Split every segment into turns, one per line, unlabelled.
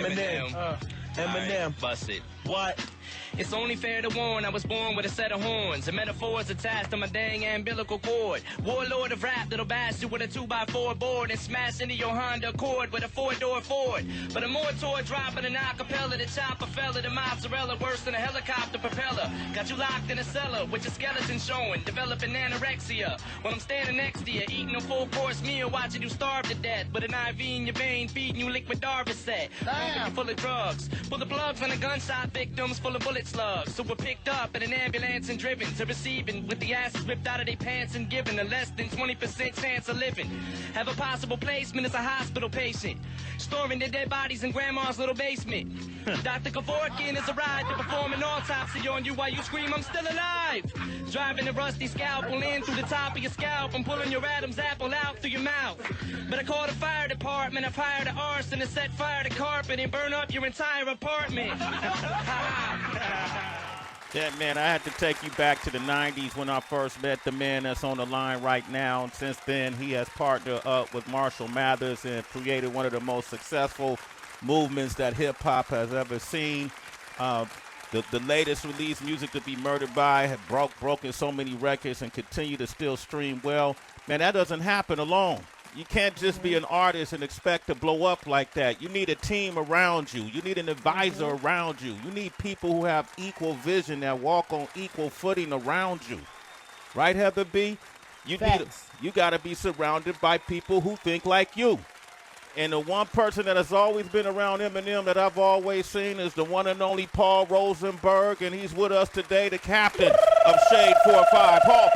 Eminem.
Bust it.
What?
It's only fair to warn, I was born with a set of horns and metaphors attached to my dang umbilical cord. Warlord of rap that'll bash you with a 2x4 board and smash into your Honda Accord with a 4-door Ford. But a more toy dropping an acapella, the chopper fella, the mozzarella worse than a helicopter propeller. Got you locked in a cellar with your skeleton showing, developing anorexia. While I'm standing next to you, eating a full-course meal, watching you starve to death with an IV in your vein, feeding you liquid Darvocet. You're full of drugs. Pull the plugs on the gunshot victims full of bullet slugs. So we're picked up in an ambulance and driven to receiving with the asses ripped out of their pants and given a less than 20% chance of living. Have a possible placement as a hospital patient, storing their dead bodies in grandma's little basement. Dr. Kevorkian is a ride to perform an autopsy on you while you scream, I'm still alive. Driving a rusty scalpel in through the top of your scalp and pulling your Adam's apple out through your mouth. But I called the fire department, I fired an arson and set fire to carpet and burn up your entire apartment.
Yeah, man, I had to take you back to the 90s when I first met the man that's on the line right now. And since then, he has partnered up with Marshall Mathers and created one of the most successful movements that hip-hop has ever seen. The latest release, Music to Be Murdered By, had broken so many records and continue to still stream well. Man, that doesn't happen alone. You can't just be an artist and expect to blow up like that. You need a team around you. You need an advisor around you. You need people who have equal vision that walk on equal footing around you. Right, Heather B? You got to be surrounded by people who think like you. And the one person that has always been around Eminem that I've always seen is the one and only Paul Rosenberg, and he's with us today, the captain of Shade 4-5. Paul.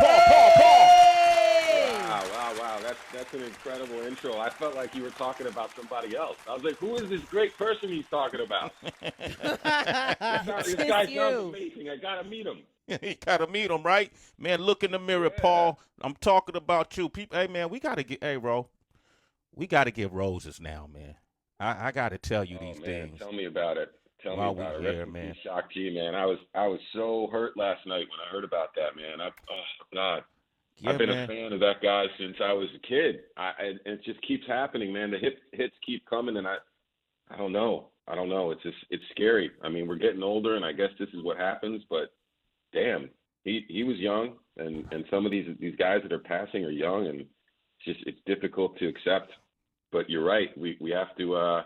Wow. That's an incredible intro. I felt like you were talking about somebody else. I was like, who is this great person he's talking about? This guy sounds amazing. I got to meet him.
You got to meet him, right? Man, look in the mirror, yeah. Paul. I'm talking about you. People, hey, man, we got to give roses now, man. I got to tell you these things.
Tell me about it. Tell me about it.
Here, man.
Shock G, man. I was so hurt last night when I heard about that, man. God.
Yeah,
I've been a fan of that guy since I was a kid. And it just keeps happening, man. The hits keep coming, and I don't know. It's scary. I mean, we're getting older, and I guess this is what happens. But damn, he was young, and some of these guys that are passing are young, and it's difficult to accept. But you're right. We have to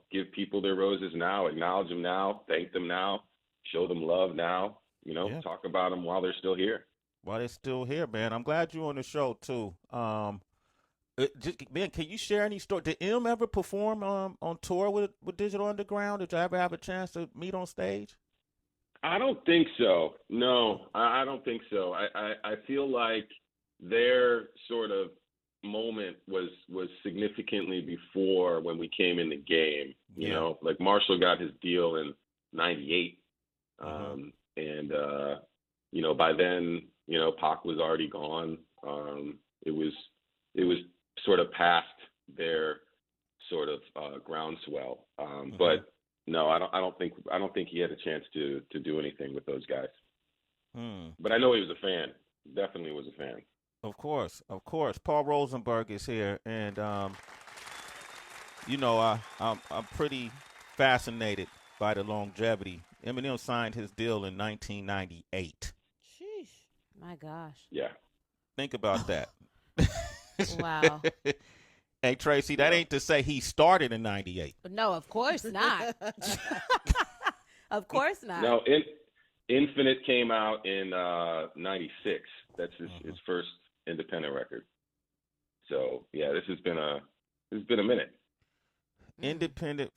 give people their roses now, acknowledge them now, thank them now, show them love now. Talk about them while they're still here.
While they're still here, man. I'm glad you're on the show too. Man, can you share any story? Did M ever perform on tour with Digital Underground? Did you ever have a chance to meet on stage?
I don't think so. No, I don't think so. I feel like their sort of moment was significantly before when we came in the game. You know, like Marshall got his deal in '98, and by then, Pac was already gone. It was sort of past their sort of groundswell. But no, I don't think he had a chance to do anything with those guys. But I know he was a fan. Definitely was a fan.
Of course. Paul Rosenberg is here, and I'm pretty fascinated by the longevity. Eminem signed his deal in 1998.
Sheesh. My gosh.
Yeah.
Think about that.
Wow.
Hey, Tracy, that ain't to say he started in 98.
No, of course not. Of course not.
No, Infinite came out in 96. That's his first independent record. So, yeah, this has been a minute.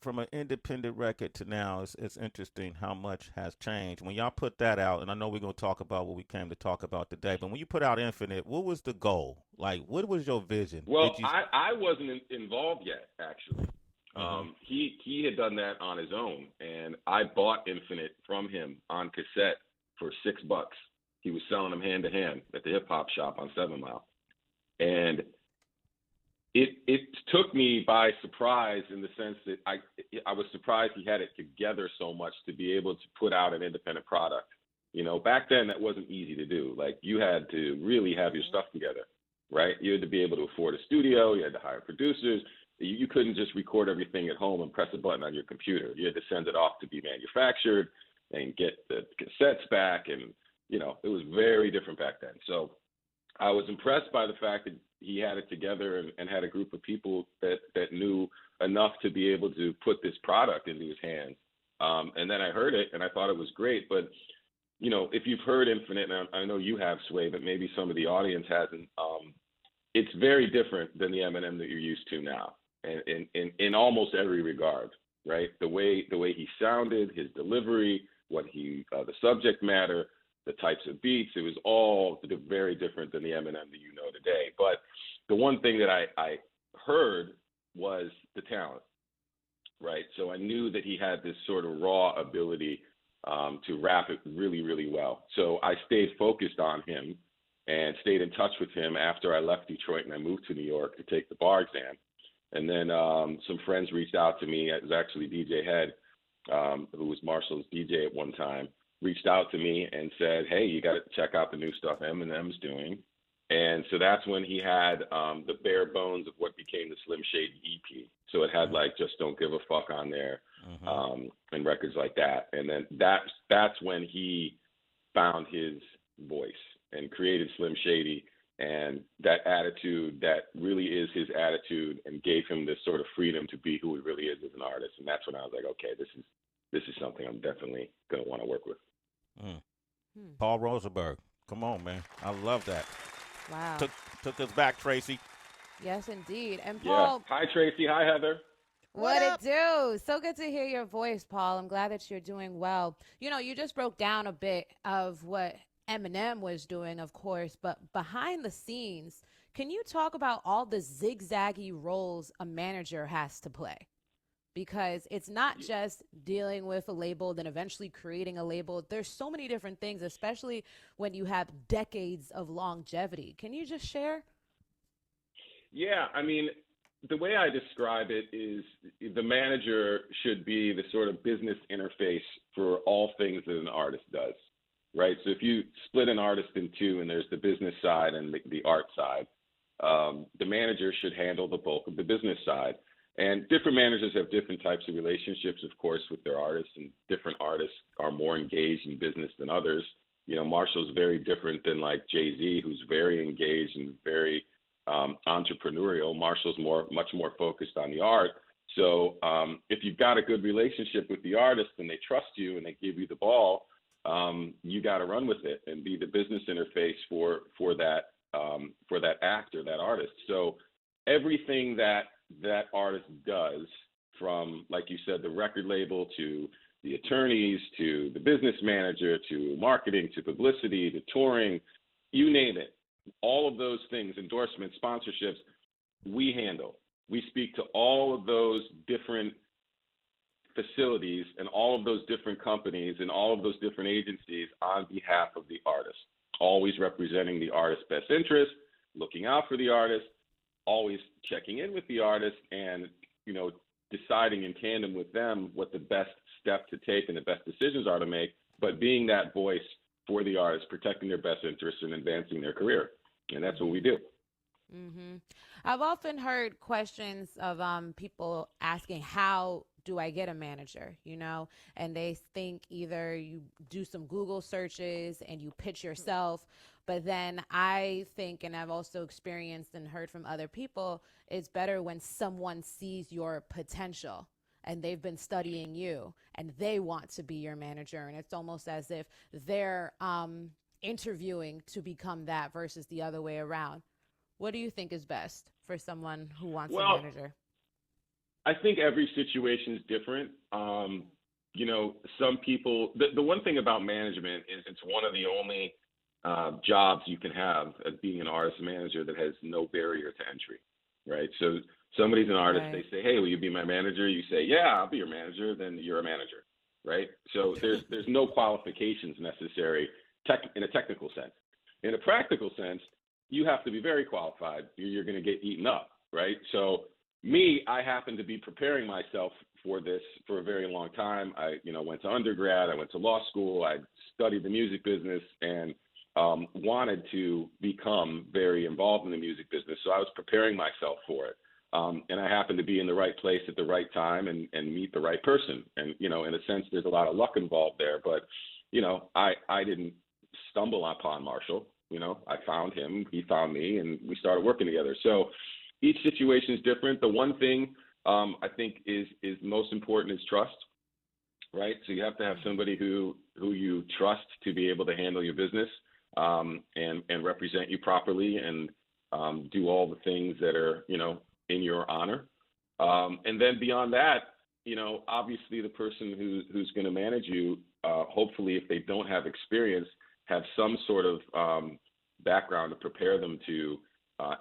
From an independent record to now, it's interesting how much has changed. When y'all put that out, and I know we're going to talk about what we came to talk about today, but when you put out Infinite, what was the goal? Like, what was your vision?
Well, I wasn't involved yet, actually. He had done that on his own, and I bought Infinite from him on cassette for $6. He was selling them hand to hand at the hip hop shop on 7 Mile, and it took me by surprise in the sense that I was surprised he had it together so much to be able to put out an independent product. Back then that wasn't easy to do. Like, you had to really have your stuff together, right? You had to be able to afford a studio. You had to hire producers. You couldn't just record everything at home and press a button on your computer. You had to send it off to be manufactured and get the cassettes back. And, you know, it was very different back then. So I was impressed by the fact that he had it together and had a group of people that knew enough to be able to put this product into his hands. And then I heard it and I thought it was great. But, you know, if you've heard Infinite, and I know you have, Sway, but maybe some of the audience hasn't, it's very different than the Eminem that you're used to now, and in almost every regard, right? The way he sounded, his delivery, the subject matter, the types of beats, it was all very different than the Eminem that you know today. But the one thing that I heard was the talent, right? So I knew that he had this sort of raw ability to rap it really, really well. So I stayed focused on him and stayed in touch with him after I left Detroit and I moved to New York to take the bar exam. And then some friends reached out to me. It was actually DJ Head, who was Marshall's DJ at one time, reached out to me and said, hey, you got to check out the new stuff Eminem's doing. And so that's when he had the bare bones of what became the Slim Shady EP. So it had like Just Don't Give a Fuck on there, and records like that. And then that's when he found his voice and created Slim Shady, and that attitude that really is his attitude, and gave him this sort of freedom to be who he really is as an artist. And that's when I was like, okay, this is something I'm definitely going to want to work with.
Paul Rosenberg, come on, man. I love that.
Wow.
Took us back, Tracy.
Yes, indeed. And Paul.
Yeah. Hi, Tracy. Hi, Heather.
What it do? So good to hear your voice, Paul. I'm glad that you're doing well. You know, you just broke down a bit of what Eminem was doing, of course, but behind the scenes, can you talk about all the zigzaggy roles a manager has to play? Because it's not just dealing with a label, then eventually creating a label. There's so many different things, especially when you have decades of longevity. Can you just share?
Yeah, I mean, the way I describe it is the manager should be the sort of business interface for all things that an artist does. Right. So if you split an artist in two and there's the business side and the art side, the manager should handle the bulk of the business side. And different managers have different types of relationships, of course, with their artists, and different artists are more engaged in business than others. You know, Marshall's very different than like Jay-Z, who's very engaged and very entrepreneurial. Marshall's much more focused on the art. So if you've got a good relationship with the artist and they trust you and they give you the ball, you got to run with it and be the business interface for that actor, that artist. So everything that artist does, from, like you said, the record label to the attorneys to the business manager to marketing to publicity to touring, you name it, all of those things, endorsements, sponsorships, we handle. We speak to all of those different facilities and all of those different companies and all of those different agencies on behalf of the artist, always representing the artist's best interest, looking out for the artist, always checking in with the artist and, you know, deciding in tandem with them what the best step to take and the best decisions are to make, but being that voice for the artist, protecting their best interests and advancing their career. And that's what we do.
Mm-hmm. I've often heard questions of people asking, how do I get a manager, you know, and they think either you do some Google searches and you pitch yourself. But then I think, and I've also experienced and heard from other people, it's better when someone sees your potential and they've been studying you and they want to be your manager. And it's almost as if they're interviewing to become that versus the other way around. What do you think is best for someone who wants a manager?
I think every situation is different. You know, some people, the one thing about management is it's one of the only jobs you can have as being an artist manager that has no barrier to entry, right? So somebody's an artist, They say, hey, will you be my manager? You say, yeah, I'll be your manager. Then you're a manager, right? So there's no qualifications necessary in a technical sense. In a practical sense, you have to be very qualified. You're going to get eaten up, right? So I happen to be preparing myself for this for a very long time. I, went to undergrad, I went to law school, I studied the music business, and wanted to become very involved in the music business. So I was preparing myself for it. And I happened to be in the right place at the right time and meet the right person. And, in a sense, there's a lot of luck involved there. But, I didn't stumble upon Marshall. I found him, he found me, and we started working together. So each situation is different. The one thing I think is most important is trust, right? So you have to have somebody who you trust to be able to handle your business and represent you properly and do all the things that are, in your honor. And then beyond that, obviously the person who's going to manage you, hopefully if they don't have experience, have some sort of background to prepare them to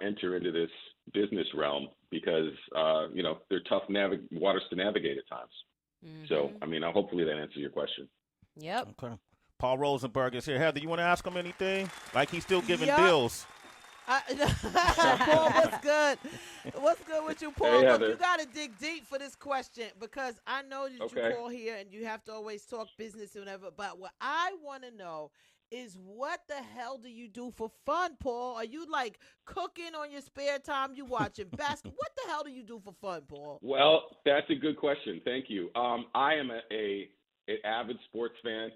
enter into this business realm because, they're tough waters to navigate at times. Mm-hmm. So, hopefully that answers your question.
Yep.
Okay. Paul Rosenberg is here. Heather, you want to ask him anything? Like he's still giving deals.
Paul, what's good? What's good with you, Paul?
Hey,
Look, you got to dig deep for this question because I know that you call here and you have to always talk business and whatever. But what I want to know is what the hell do you do for fun, Paul? Are you like cooking on your spare time? You watching basketball? What the hell do you do for fun, Paul?
Well, that's a good question. Thank you. I am an avid sports fan.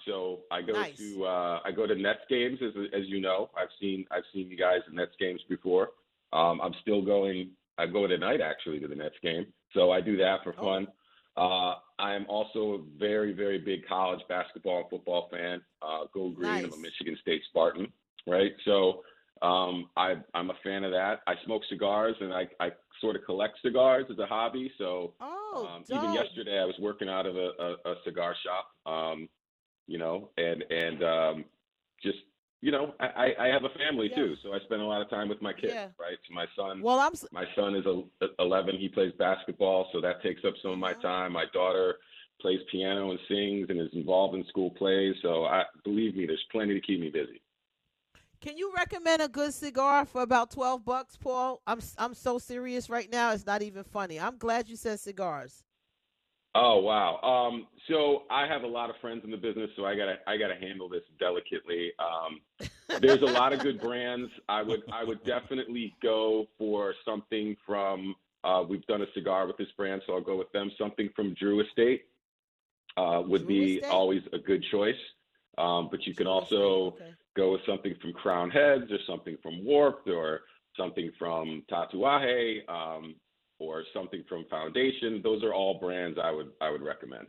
So I go to Nets games, as you know. I've seen you guys at Nets games before. I'm still going. I go tonight actually to the Nets game. So I do that for fun. I am also a very, very big college basketball and football fan. Go Green. Nice. I'm a Michigan State Spartan, right? So I'm a fan of that. I smoke cigars, and I sort of collect cigars as a hobby. So even yesterday I was working out of a cigar shop, I have a family too. So I spend a lot of time with my kids, right? So my son is 11. He plays basketball, so that takes up some of my time. My daughter plays piano and sings and is involved in school plays. So believe me, there's plenty to keep me busy.
Can you recommend a good cigar for about $12, Paul? I'm so serious right now. It's not even funny. I'm glad you said cigars.
Oh, wow. So I have a lot of friends in the business, so I gotta handle this delicately. There's a lot of good brands. I would definitely go for something from. We've done a cigar with this brand, so I'll go with them. Something from Drew Estate would be always a good choice. But you can also go with something from Crown Heads or something from Warped or something from Tatuaje or something from Foundation. Those are all brands I would recommend.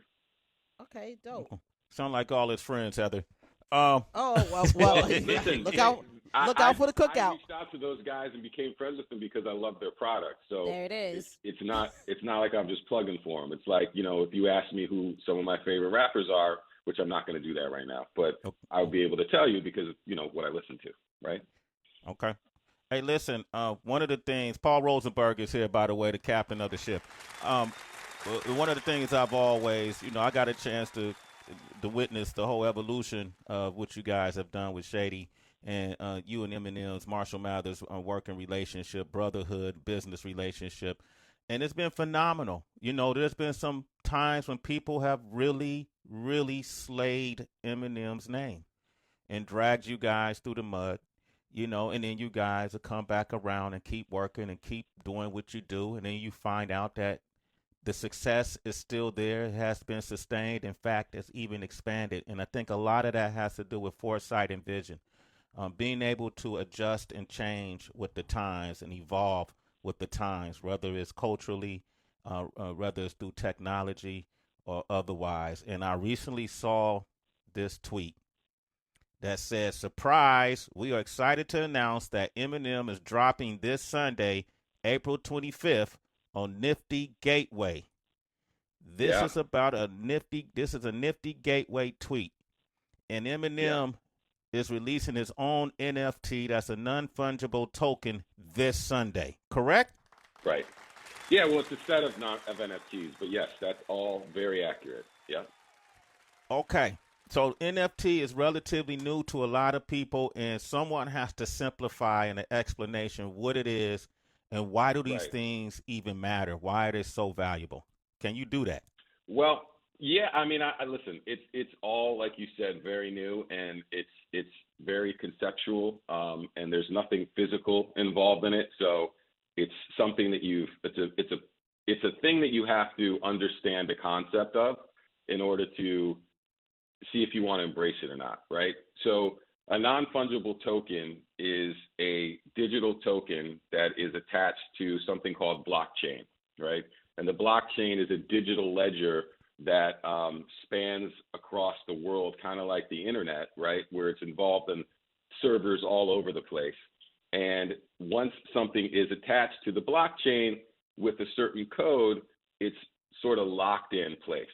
Okay, dope.
Sound like all his friends, Heather.
Well, listen, look out for the cookout.
I reached out to those guys and became friends with them because I love their product. So
there it is.
It's not like I'm just plugging for them. It's like, if you ask me who some of my favorite rappers are, which I'm not going to do that right now, but I'll be able to tell you because what I listen to, right?
Okay. Hey, listen, one of the things, Paul Rosenberg is here, by the way, the captain of the ship. One of the things I've always, I got a chance to witness the whole evolution of what you guys have done with Shady and you and Eminem's Marshall Mathers working relationship, brotherhood, business relationship. And it's been phenomenal. There's been some times when people have really, really slayed Eminem's name and dragged you guys through the mud, and then you guys will come back around and keep working and keep doing what you do. And then you find out that the success is still there. It has been sustained. In fact, it's even expanded. And I think a lot of that has to do with foresight and vision, being able to adjust and change with the times and evolve with the times, whether it's culturally, whether it's through technology or otherwise. And I recently saw this tweet that says, surprise, we are excited to announce that Eminem is dropping this Sunday, April 25th, on Nifty Gateway. This is a Nifty Gateway tweet. And Eminem is releasing his own NFT that's a non-fungible token this Sunday, correct?
Right. Yeah, well, it's a set of NFTs, but yes, that's all very accurate. Yeah.
Okay. So NFT is relatively new to a lot of people, and someone has to simplify in an explanation what it is and why do these things even matter? Why are they so valuable? Can you do that?
Well, yeah. I mean, I listen. It's all, like you said, very new, and it's very conceptual, and there's nothing physical involved in it. So It's something that it's a thing that you have to understand the concept of in order to see if you want to embrace it or not, right? So a non-fungible token is a digital token that is attached to something called blockchain, right? And the blockchain is a digital ledger that spans across the world, kind of like the internet, right? Where it's involved in servers all over the place. And once something is attached to the blockchain with a certain code, it's sort of locked in place,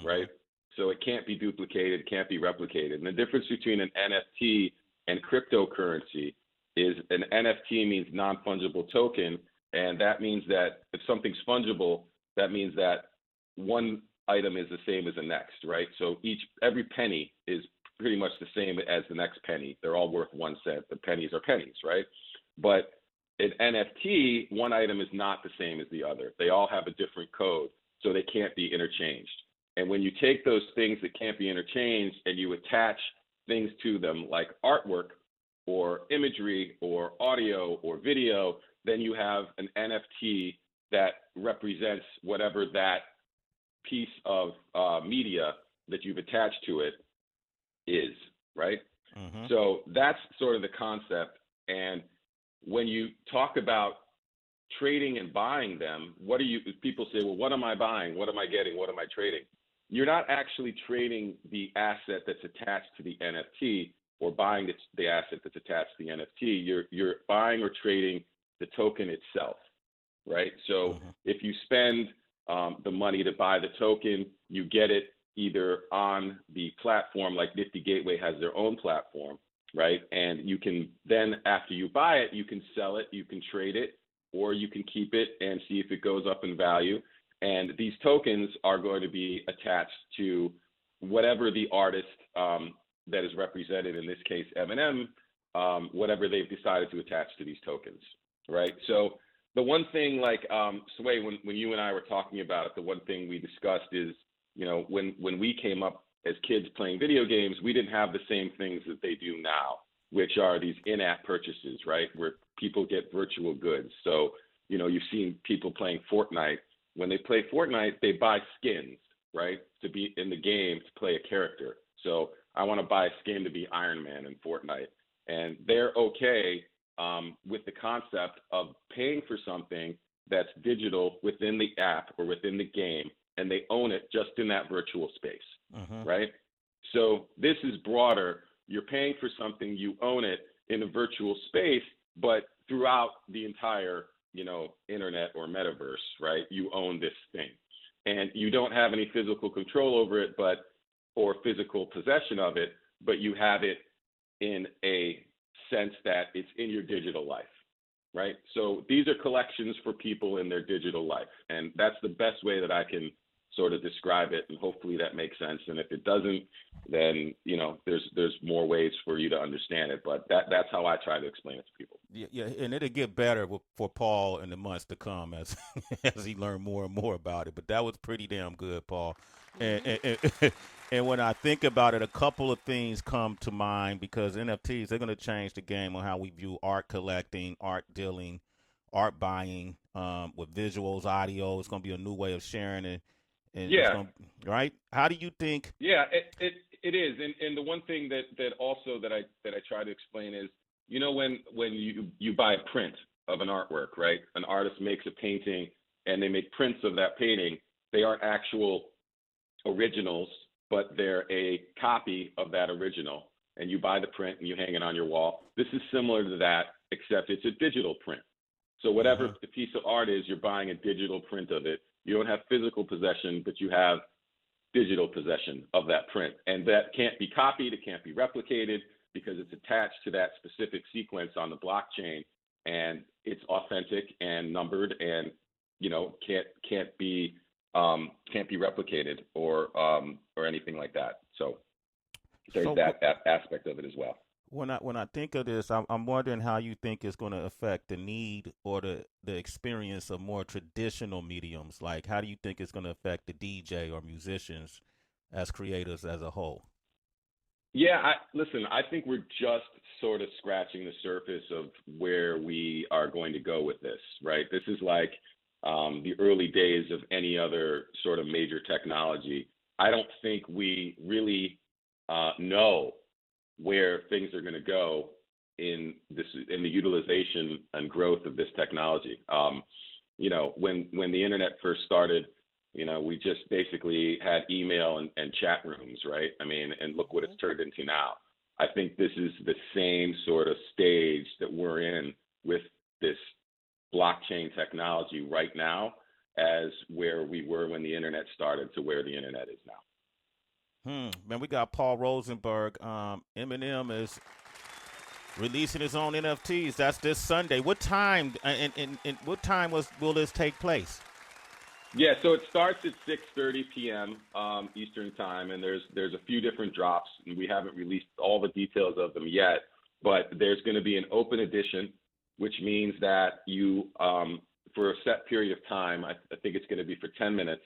right? So it can't be duplicated, can't be replicated. And the difference between an NFT and cryptocurrency is an NFT means non-fungible token, and that means that if something's fungible, that means that one item is the same as the next, right? So every penny is pretty much the same as the next penny. They're all worth 1 cent. The pennies are pennies, right? But an NFT, one item is not the same as the other. They all have a different code, so they can't be interchanged. And when you take those things that can't be interchanged and you attach things to them like artwork or imagery or audio or video, then you have an NFT that represents whatever that piece of media that you've attached to it is, right? So that's sort of the concept. And when you talk about trading and buying them, people say, well, what am I buying? What am I getting? What am I trading? You're not actually trading the asset that's attached to the NFT or buying the asset that's attached to the NFT. You're buying or trading the token itself, right? So if you spend the money to buy the token, you get it either on the platform, like Nifty Gateway has their own platform, right? And you can then, after you buy it, you can sell it, you can trade it, or you can keep it and see if it goes up in value. And these tokens are going to be attached to whatever the artist that is represented, in this case, Eminem, whatever they've decided to attach to these tokens, right? So the one thing, like Sway, when you and I were talking about it, the one thing we discussed is, when we came up as kids playing video games, we didn't have the same things that they do now, which are these in-app purchases, right? Where people get virtual goods. So, you've seen people playing Fortnite. When they play Fortnite, they buy skins, right? To be in the game, to play a character. So I want to buy a skin to be Iron Man in Fortnite. And they're okay with the concept of paying for something that's digital within the app or within the game, and they own it just in that virtual space, right? So this is broader. You're paying for something, you own it in a virtual space, but throughout the entire, internet or metaverse, right? You own this thing. And you don't have any physical control over it, or physical possession of it, but you have it in a sense that it's in your digital life, right? So these are collections for people in their digital life. And that's the best way that I can sort of describe it, and hopefully that makes sense. And if it doesn't, then there's more ways for you to understand it. But that's how I try to explain it to people.
Yeah, and it'll get better for Paul in the months to come as as he learned more and more about it. But that was pretty damn good, Paul. And when I think about it, a couple of things come to mind, because NFTs, they're going to change the game on how we view art collecting, art dealing, art buying, with visuals, audio. It's going to be a new way of sharing it. And right? How do you think?
Yeah, it is. And the one thing that I try to explain is, when you buy a print of an artwork, right? An artist makes a painting and they make prints of that painting. They aren't actual originals, but they're a copy of that original. And you buy the print and you hang it on your wall. This is similar to that, except it's a digital print. So whatever the piece of art is, you're buying a digital print of it. You don't have physical possession, but you have digital possession of that print. And that can't be copied, it can't be replicated, because it's attached to that specific sequence on the blockchain, and it's authentic and numbered, and can't be replicated or anything like that. So there's that aspect of it as well.
When I think of this, I'm wondering how you think it's going to affect the need or the experience of more traditional mediums. Like, how do you think it's going to affect the DJ or musicians as creators as a whole?
Yeah, listen, I think we're just sort of scratching the surface of where we are going to go with this, right? This is like the early days of any other sort of major technology. I don't think we really know where things are going to go in the utilization and growth of this technology. When the internet first started, we just basically had email and chat rooms, right? I mean, and look what it's turned into now. I think this is the same sort of stage that we're in with this blockchain technology right now as where we were when the internet started to where the internet is now.
Man, we got Paul Rosenberg. Eminem is releasing his own NFTs. That's this Sunday. What time and what time will this take place?
Yeah, so it starts at 6:30 p.m. Eastern time, and there's a few different drops, and we haven't released all the details of them yet. But there's going to be an open edition, which means that you, for a set period of time, I think it's going to be for 10 minutes,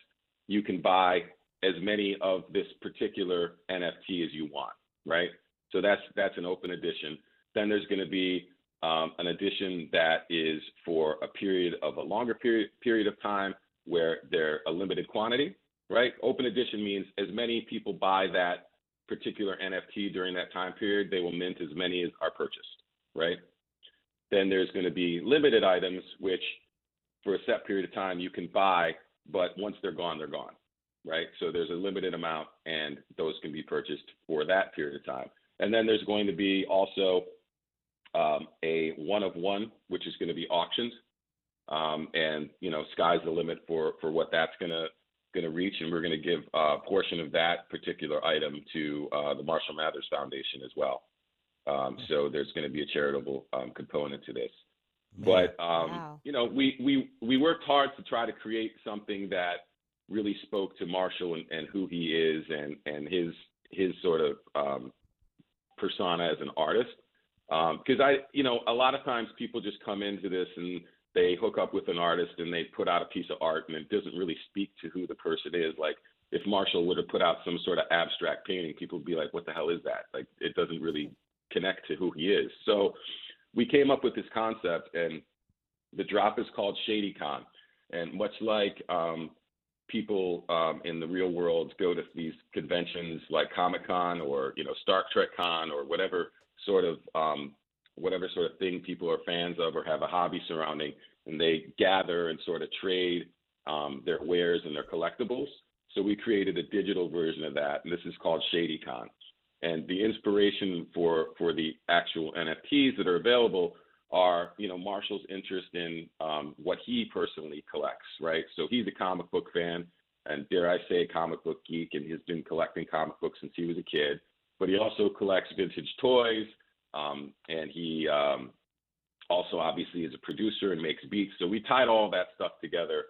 you can buy as many of this particular NFT as you want, right? So that's an open edition. Then there's going to be an edition that is for a longer period of time, where they're a limited quantity, right? Open edition means as many people buy that particular NFT during that time period, they will mint as many as are purchased, right? Then there's going to be limited items, which for a set period of time you can buy, but once they're gone, right? So there's a limited amount, and those can be purchased for that period of time. And then there's going to be also a one-of-one, which is going to be auctioned. And sky's the limit for what that's gonna reach, and we're gonna give a portion of that particular item to the Marshall Mathers Foundation as well. So there's gonna be a charitable component to this. Man. But
wow.
We worked hard to try to create something that really spoke to Marshall and who he is and his sort of persona as an artist. Because a lot of times people just come into this and they hook up with an artist and they put out a piece of art and it doesn't really speak to who the person is. Like if Marshall would have put out some sort of abstract painting, people would be like, what the hell is that? Like it doesn't really connect to who he is. So we came up with this concept, and the drop is called ShadyCon. And much like people in the real world go to these conventions like Comic-Con or, Star Trek Con or whatever sort of thing people are fans of or have a hobby surrounding, and they gather and sort of trade their wares and their collectibles. So we created a digital version of that, and this is called ShadyCon. And the inspiration for the actual NFTs that are available are, Marshall's interest in what he personally collects, right? So he's a comic book fan, and dare I say, a comic book geek, and he's been collecting comic books since he was a kid. But he also collects vintage toys. And he also obviously is a producer and makes beats. So we tied all that stuff together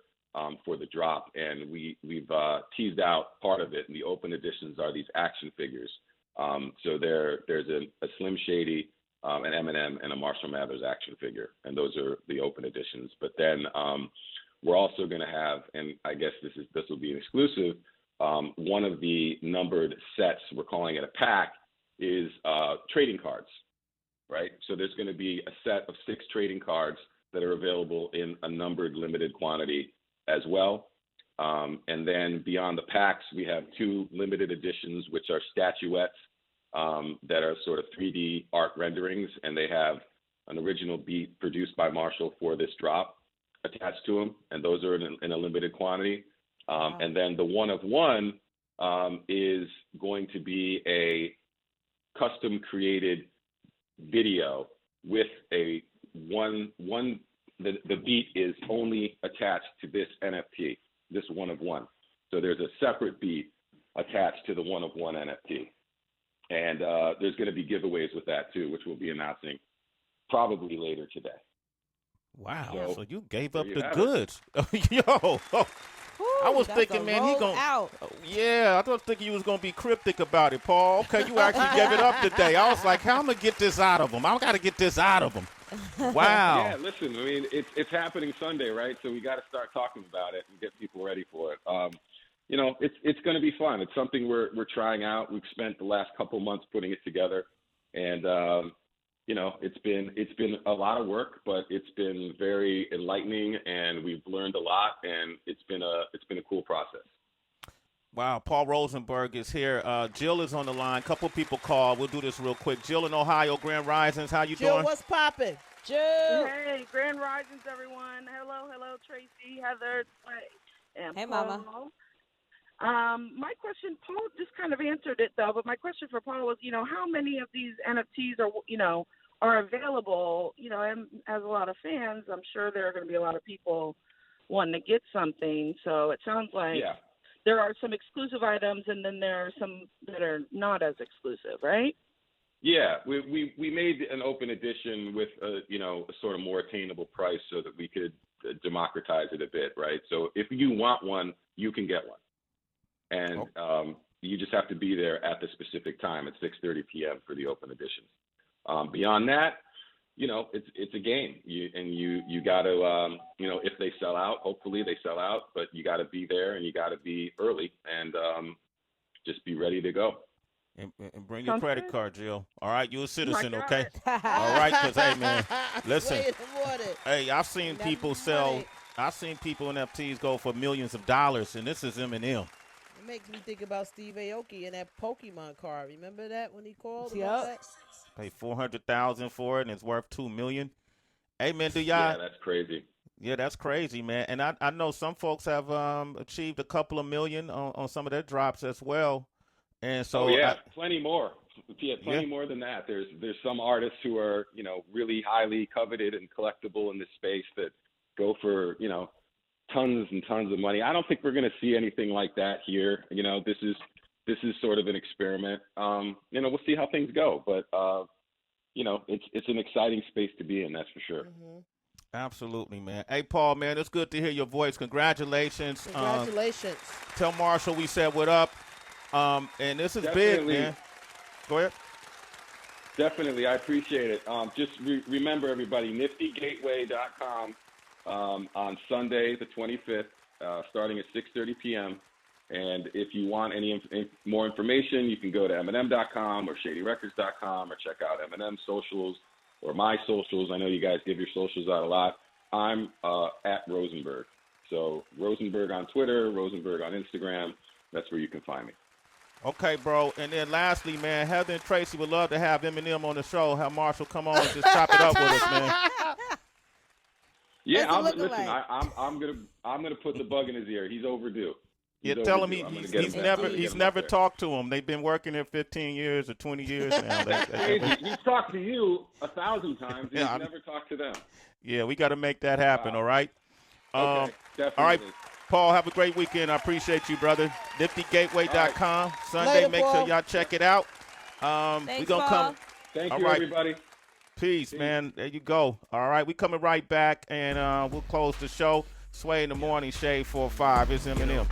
for the drop, and we've teased out part of it. And the open editions are these action figures. So there's a Slim Shady, an Eminem, and a Marshall Mathers action figure, and those are the open editions. But then we're also going to have, and I guess this will be an exclusive, one of the numbered sets, we're calling it a pack, is trading cards. Right, so there's going to be a set of 6 trading cards that are available in a numbered limited quantity as well. And then beyond the packs, we have 2 limited editions, which are statuettes that are sort of 3D art renderings, and they have an original beat produced by Marshall for this drop attached to them, and those are in a limited quantity. Wow. And then the one-of-one is going to be a custom created video with the beat is only attached to this NFT, this one-of-one. So there's a separate beat attached to the one-of-one NFT. And there's going to be giveaways with that too, which we'll be announcing probably later today.
Wow. So you gave up the goods. Yo. I was thinking, man, he going to. Yeah, I was thinking you was going to be cryptic about it, Paul. Okay, you actually gave it up today. I was like, how am I going to get this out of him? I got to get this out of him. Wow.
Yeah, listen, I mean, it's happening Sunday, right? So we got to start talking about it and get people ready for it. it's going to be fun. It's something we're trying out. We've spent the last couple months putting it together, and it's been a lot of work, but it's been very enlightening, and we've learned a lot, and it's been a cool process.
Wow, Paul Rosenberg is here. Jill is on the line. Couple people called. We'll do this real quick. Jill in Ohio, Grand Risings. How you doing?
Jill, what's popping?
Jill.
Hey, Grand Risings, everyone. Hello, Tracy, Heather, and
hey,
Paul.
Mama.
My question, Paul just kind of answered it though, but my question for Paul was, how many of these NFTs are available? And as a lot of fans, I'm sure there are going to be a lot of people wanting to get something. So it sounds like. Yeah. There are some exclusive items, and then there are some that are not as exclusive, right?
Yeah, we made an open edition with a sort of more attainable price so that we could democratize it a bit, right? So if you want one, you can get one, and you just have to be there at the specific time at 6:30 p.m. for the open editions. Beyond that, it's a game. You got to, if they sell out, hopefully they sell out, but you got to be there and you got to be early and just be ready to go.
And bring your credit card, Jill. All right, you a citizen, okay? All right, because, hey, man, listen. Hey, I've seen people NFTs go for millions of dollars, and this is Eminem.
It makes me think about Steve Aoki and that Pokemon card. Remember that when he called?
Yep.
Pay $400,000 for it, and it's worth $2 million. Hey, man, do y'all?
Yeah, that's crazy.
Yeah, that's crazy, man. And I know some folks have achieved a couple of million on some of their drops as well. And so,
plenty more. Yeah, plenty more than that. There's some artists who are really highly coveted and collectible in this space that go for tons and tons of money. I don't think we're going to see anything like that here. This is sort of an experiment. We'll see how things go, but it's an exciting space to be in. That's for sure.
Mm-hmm.
Absolutely, man. Hey, Paul, man, it's good to hear your voice. Congratulations.
Congratulations.
Tell Marshall we said what up. And this is
Definitely.
Big, man. Go ahead.
Definitely, I appreciate it. Just remember, everybody, niftygateway.com on Sunday, the 25th, starting at 6:30 p.m. And if you want any more information, you can go to Eminem.com or ShadyRecords.com or check out Eminem socials or my socials. I know you guys give your socials out a lot. I'm at Rosenberg. So Rosenberg on Twitter, Rosenberg on Instagram. That's where you can find me.
Okay, bro. And then lastly, man, Heather and Tracy would love to have Eminem on the show. Have Marshall come on and just chop it up with us, man.
Yeah, listen. I'm gonna put the bug in his ear. He's overdue.
Tell him he's never talked to him. They've been working there 15 years or 20 years now.
He's talked to you 1,000 times. He's never talked to them.
Yeah, we got to make that happen. Wow. All right.
Okay, definitely.
All right, Paul. Have a great weekend. I appreciate you, brother. NiftyGateway.com.
Right.
Sunday.
Later,
make sure y'all check it out.
Thanks,
we gonna
Paul.
come.
Thank you, everybody.
Peace, man. There you go. All right, we coming right back, and we'll close the show. Sway in the morning, Shade 4-5. It's Eminem.